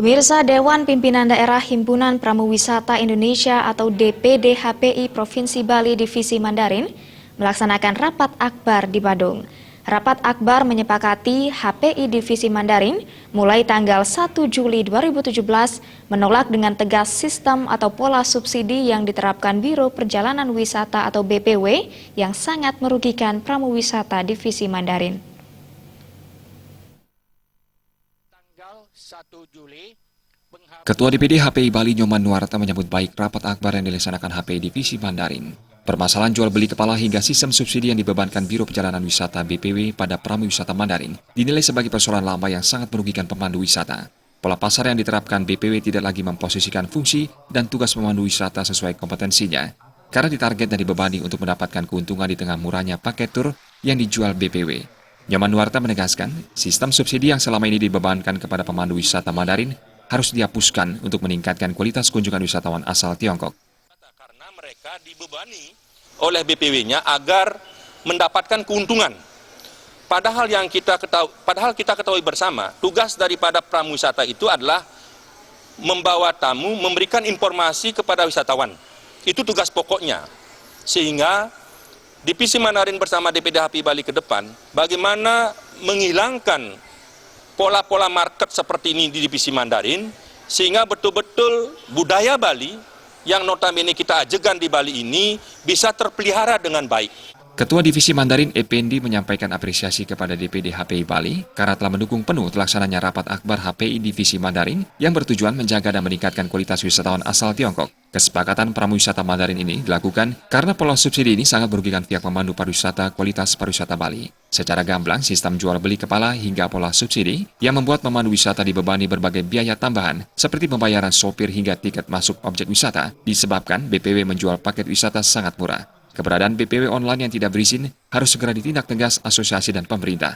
Pemirsa, Dewan Pimpinan Daerah Himpunan Pramuwisata Indonesia atau DPD HPI Provinsi Bali Divisi Mandarin melaksanakan rapat akbar di Badung. Rapat akbar menyepakati HPI Divisi Mandarin mulai tanggal 1 Juli 2017 menolak dengan tegas sistem atau pola subsidi yang diterapkan Biro Perjalanan Wisata atau BPW yang sangat merugikan pramuwisata Divisi Mandarin. Ketua DPD HPI Bali Nyoman Nuarta menyambut baik rapat akbar yang dilaksanakan HPI Divisi Mandarin. Permasalahan jual beli kepala hingga sistem subsidi yang dibebankan Biro Perjalanan Wisata BPW pada pramuwisata Mandarin dinilai sebagai persoalan lama yang sangat merugikan pemandu wisata. Pola pasar yang diterapkan BPW tidak lagi memposisikan fungsi dan tugas pemandu wisata sesuai kompetensinya, karena ditarget dan dibebani untuk mendapatkan keuntungan di tengah murahnya paket tur yang dijual BPW. Nyoman Nuarta menegaskan, sistem subsidi yang selama ini dibebankan kepada pemandu wisata Mandarin harus dihapuskan untuk meningkatkan kualitas kunjungan wisatawan asal Tiongkok. Karena mereka dibebani oleh BPW-nya agar mendapatkan keuntungan. Padahal kita ketahui bersama, tugas daripada pramuwisata itu adalah membawa tamu, memberikan informasi kepada wisatawan. Itu tugas pokoknya. Sehingga Divisi Mandarin bersama DPD HPI Bali ke depan, bagaimana menghilangkan pola-pola market seperti ini di Divisi Mandarin, sehingga betul-betul budaya Bali yang notabene kita ajegan di Bali ini bisa terpelihara dengan baik. Ketua Divisi Mandarin Ependi menyampaikan apresiasi kepada DPD HPI Bali karena telah mendukung penuh terlaksananya rapat akbar HPI Divisi Mandarin yang bertujuan menjaga dan meningkatkan kualitas wisatawan asal Tiongkok. Kesepakatan pramuwisata Mandarin ini dilakukan karena pola subsidi ini sangat merugikan pihak pemandu pariwisata kualitas pariwisata Bali. Secara gamblang, sistem jual beli kepala hingga pola subsidi yang membuat pemandu wisata dibebani berbagai biaya tambahan seperti pembayaran sopir hingga tiket masuk objek wisata disebabkan BPW menjual paket wisata sangat murah. Keberadaan BPW online yang tidak berizin harus segera ditindak tegas asosiasi dan pemerintah.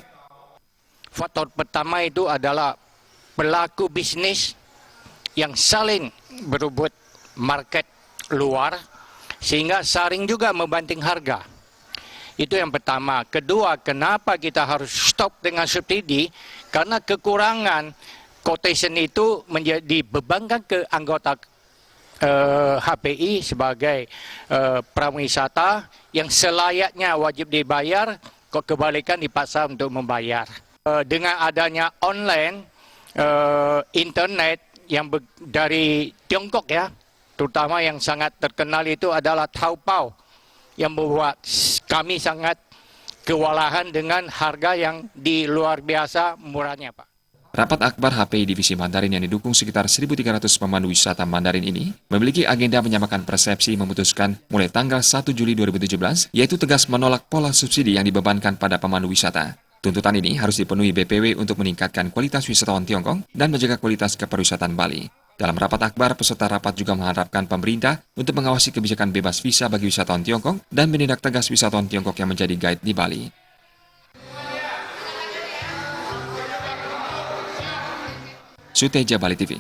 Faktor pertama itu adalah pelaku bisnis yang saling berebut market luar sehingga saling juga membanting harga. Itu yang pertama. Kedua, kenapa kita harus stop dengan subsidi? Karena kekurangan quotation itu dibebankan ke anggota HPI sebagai pramuwisata yang selayaknya wajib dibayar, kok kebalikan dipaksa untuk membayar. Dengan adanya online, internet yang dari Tiongkok ya, terutama yang sangat terkenal itu adalah Taobao, yang membuat kami sangat kewalahan dengan harga yang di luar biasa murahnya, Pak. Rapat akbar HPI Divisi Mandarin yang didukung sekitar 1.300 pemandu wisata Mandarin ini memiliki agenda menyamakan persepsi memutuskan mulai tanggal 1 Juli 2017, yaitu tegas menolak pola subsidi yang dibebankan pada pemandu wisata. Tuntutan ini harus dipenuhi BPW untuk meningkatkan kualitas wisatawan Tiongkok dan menjaga kualitas kepariwisataan Bali. Dalam rapat akbar, peserta rapat juga mengharapkan pemerintah untuk mengawasi kebijakan bebas visa bagi wisatawan Tiongkok dan menindak tegas wisatawan Tiongkok yang menjadi guide di Bali. Suteja Bali TV.